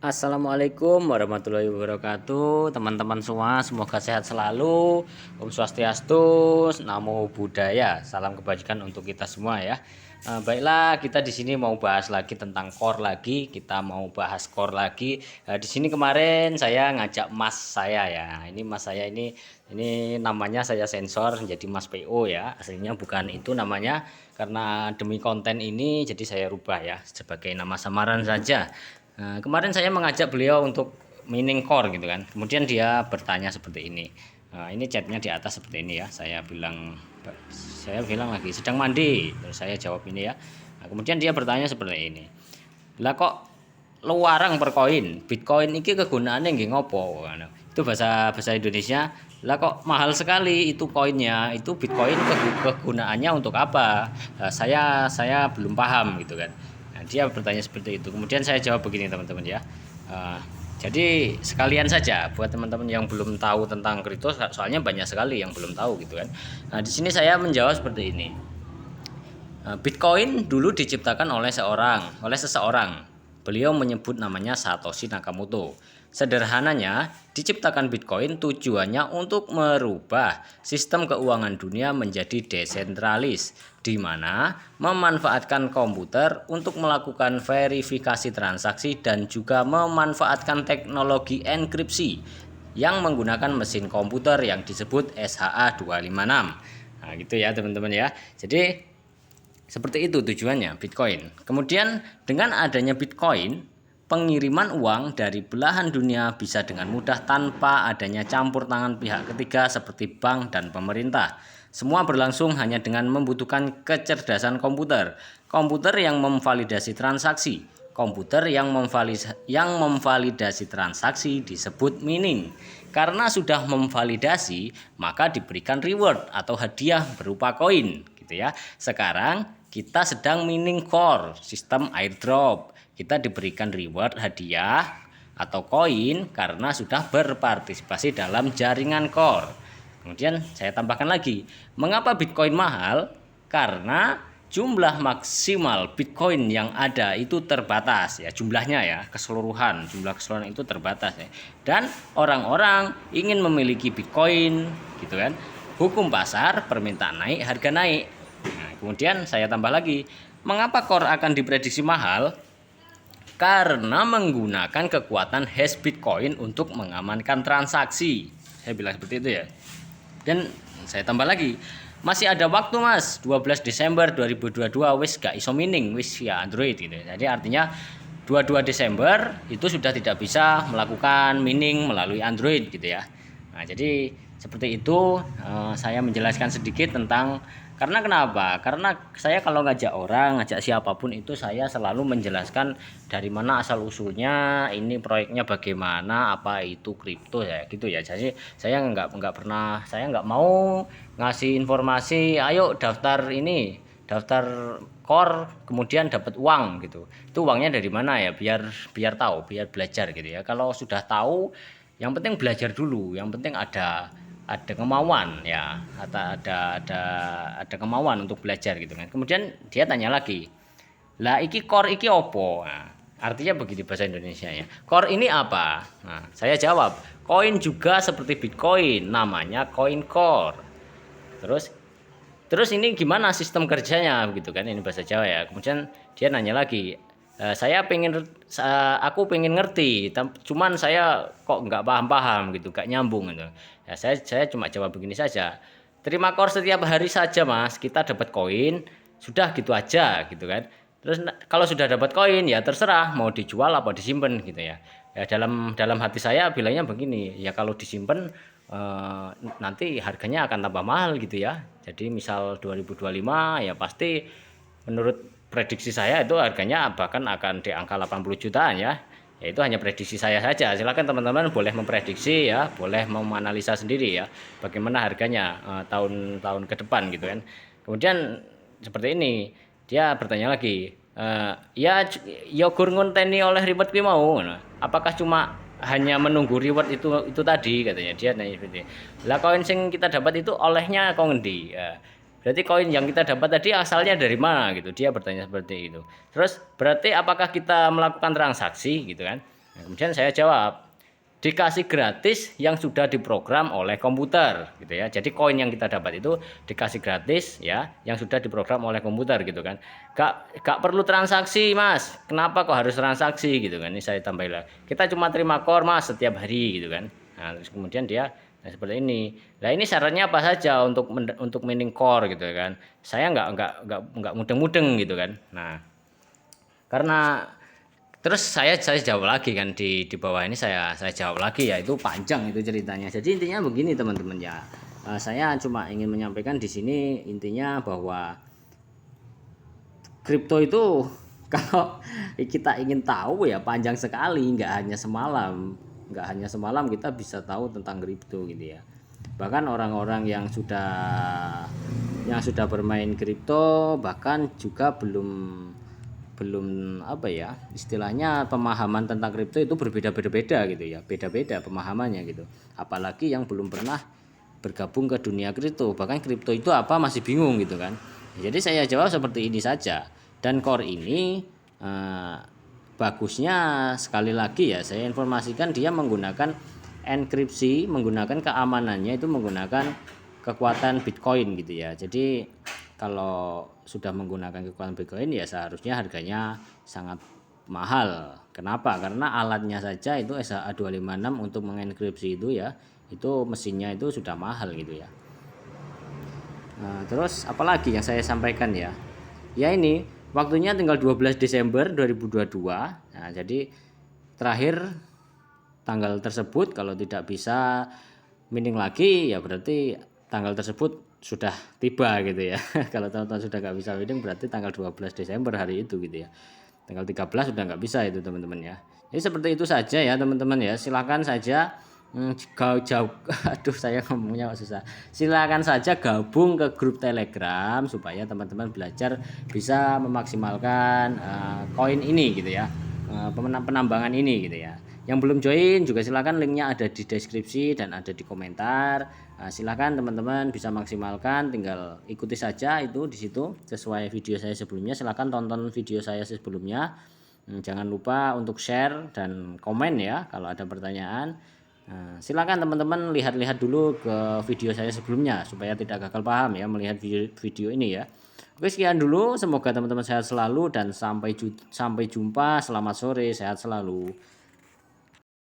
Assalamualaikum warahmatullahi wabarakatuh, teman-teman semua. Semoga sehat selalu. Om Swastiastu, Namo Buddhaya. Salam kebajikan untuk kita semua ya. Baiklah, kita di sini mau bahas lagi tentang core lagi. Kita mau bahas core lagi. Di sini kemarin saya ngajak mas saya ya. Ini mas saya ini namanya saya sensor jadi Mas PO ya. Aslinya bukan itu namanya, karena demi konten ini jadi saya rubah ya sebagai nama samaran saja. Nah, kemarin saya mengajak beliau untuk mining core gitu kan. Kemudian dia bertanya seperti ini. Nah, ini chatnya di atas seperti ini ya. Saya bilang lagi sedang mandi. Terus saya jawab ini ya. Nah, kemudian dia bertanya seperti ini. Lah kok luarang per koin? Bitcoin ini kegunaannya nggih ngopo? Nah, itu bahasa bahasa Indonesia. Lah kok mahal sekali itu koinnya? Itu Bitcoin kegunaannya untuk apa? Nah, saya belum paham gitu kan. Nah, dia bertanya seperti itu. Kemudian saya jawab begini teman-teman ya. Uh, jadi sekalian saja buat teman-teman yang belum tahu tentang kripto, soalnya banyak sekali yang belum tahu gitu kan. Nah, di sini saya menjawab seperti ini. Bitcoin dulu diciptakan oleh seseorang. Beliau menyebut namanya Satoshi Nakamoto. Sederhananya, diciptakan Bitcoin tujuannya untuk merubah sistem keuangan dunia menjadi desentralis, di mana memanfaatkan komputer untuk melakukan verifikasi transaksi dan juga memanfaatkan teknologi enkripsi yang menggunakan mesin komputer yang disebut SHA-256. Nah, gitu ya teman-teman ya. Jadi seperti itu tujuannya Bitcoin. Kemudian dengan adanya Bitcoin, pengiriman uang dari belahan dunia bisa dengan mudah tanpa adanya campur tangan pihak ketiga seperti bank dan pemerintah. Semua berlangsung hanya dengan membutuhkan kecerdasan komputer. Komputer yang memvalidasi transaksi. Komputer yang memvalidasi transaksi disebut mining. Karena sudah memvalidasi, maka diberikan reward atau hadiah berupa koin gitu ya. Sekarang kita sedang mining core, sistem airdrop. Kita diberikan reward hadiah atau koin karena sudah berpartisipasi dalam jaringan core. Kemudian saya tambahkan lagi, mengapa Bitcoin mahal? Karena jumlah maksimal Bitcoin yang ada itu terbatas ya, jumlahnya ya, jumlah keseluruhan itu terbatas ya. Dan orang-orang ingin memiliki Bitcoin gitu kan. Hukum pasar, permintaan naik, harga naik. Nah, kemudian saya tambah lagi, mengapa core akan diprediksi mahal? Karena menggunakan kekuatan hash Bitcoin untuk mengamankan transaksi. Saya bilang seperti itu ya. Dan saya tambah lagi, masih ada waktu mas, 12 Desember 2022 wis gak iso mining, wis ya Android gitu. Jadi artinya 22 Desember itu sudah tidak bisa melakukan mining melalui Android gitu ya. Nah, jadi seperti itu. Saya menjelaskan sedikit tentang, karena kenapa? Karena saya kalau ngajak siapapun itu saya selalu menjelaskan dari mana asal usulnya, ini proyeknya bagaimana, apa itu kripto ya gitu ya. Jadi saya nggak mau ngasih informasi, ayo daftar ini, daftar core kemudian dapat uang gitu. Itu uangnya dari mana ya? Biar tahu, biar belajar gitu ya. Kalau sudah tahu, yang penting belajar dulu, yang penting ada kemauan ya, ada kemauan untuk belajar gitu kan. Kemudian dia tanya lagi, lah iki core iki opo? Nah, artinya begini bahasa Indonesia ya, core ini apa? Nah, saya jawab, koin juga seperti Bitcoin, namanya koin core. Terus ini gimana sistem kerjanya gitu kan, ini bahasa Jawa ya. Kemudian dia nanya lagi, aku pengen ngerti, cuman saya kok nggak paham-paham gitu, nggak nyambung gitu. Ya, saya cuma jawab begini saja, terima core setiap hari saja mas, kita dapat koin, sudah gitu aja gitu kan. Terus kalau sudah dapat koin ya terserah mau dijual apa disimpan gitu ya. Ya dalam dalam hati saya bilangnya begini, ya kalau disimpan nanti harganya akan tambah mahal gitu ya. Jadi misal 2025 ya pasti menurut prediksi saya itu harganya bahkan akan di angka 80 jutaan ya. Ya itu hanya prediksi saya saja. Silakan teman-teman boleh memprediksi ya, boleh menganalisa sendiri ya bagaimana harganya tahun-tahun ke depan gitu kan. Kemudian seperti ini, dia bertanya lagi, ya gur ngonteni oleh reward kuwi mau. Nah, apakah cuma hanya menunggu reward itu tadi katanya, dia nanya seperti lah, koin sing kita dapat itu olehnya kok ngendi ya, berarti koin yang kita dapat tadi asalnya dari mana gitu, dia bertanya seperti itu. Terus berarti apakah kita melakukan transaksi gitu kan. Nah, kemudian saya jawab, dikasih gratis yang sudah diprogram oleh komputer gitu ya. Jadi koin yang kita dapat itu dikasih gratis ya, yang sudah diprogram oleh komputer gitu kan. Gak perlu transaksi mas, kenapa kok harus transaksi gitu kan. Ini saya tambahin lah, kita cuma terima core mas setiap hari gitu kan. Nah terus kemudian dia seperti ini. Nah ini syaratnya apa saja untuk mining core gitu kan. Saya nggak mudeng-mudeng gitu kan. Nah karena terus saya jawab lagi kan di bawah ini saya jawab lagi ya, itu panjang itu ceritanya. Jadi intinya begini teman-teman ya. Saya cuma ingin menyampaikan di sini intinya bahwa kripto itu kalau kita ingin tahu ya panjang sekali, nggak hanya semalam kita bisa tahu tentang kripto gitu ya. Bahkan orang-orang yang sudah bermain kripto bahkan juga belum apa ya istilahnya, pemahaman tentang kripto itu berbeda-beda gitu ya, beda-beda pemahamannya gitu. Apalagi yang belum pernah bergabung ke dunia kripto, bahkan kripto itu apa masih bingung gitu kan. Jadi saya jawab seperti ini saja. Dan core ini bagusnya sekali lagi ya saya informasikan, dia menggunakan enkripsi, menggunakan keamanannya itu menggunakan kekuatan Bitcoin gitu ya. Jadi kalau sudah menggunakan kekuatan Bitcoin ya seharusnya harganya sangat mahal. Kenapa? Karena alatnya saja itu SHA-256 untuk mengenkripsi itu ya, itu mesinnya itu sudah mahal gitu ya. Nah, terus apalagi yang saya sampaikan ya? Ya ini waktunya tinggal 12 Desember 2022. Nah, jadi terakhir tanggal tersebut kalau tidak bisa mining lagi ya berarti tanggal tersebut sudah tiba gitu ya. Kalau teman-teman sudah nggak bisa mining berarti tanggal 12 Desember hari itu gitu ya. Tanggal 13 sudah nggak bisa itu teman-teman ya. Jadi seperti itu saja ya teman-teman ya. Silakan saja jauh aduh saya ngomongnya susah. Silakan saja gabung ke grup Telegram supaya teman-teman belajar bisa memaksimalkan koin ini gitu ya. Penambangan ini gitu ya. Yang belum join juga silakan, linknya ada di deskripsi dan ada di komentar. Silakan teman-teman bisa maksimalkan, tinggal ikuti saja itu di situ sesuai video saya sebelumnya. Silakan tonton video saya sebelumnya. Jangan lupa untuk share dan komen ya kalau ada pertanyaan. Silakan teman-teman lihat-lihat dulu ke video saya sebelumnya supaya tidak gagal paham ya melihat video ini ya. Oke, sekian dulu, semoga teman-teman sehat selalu dan sampai jumpa. Selamat sore, sehat selalu.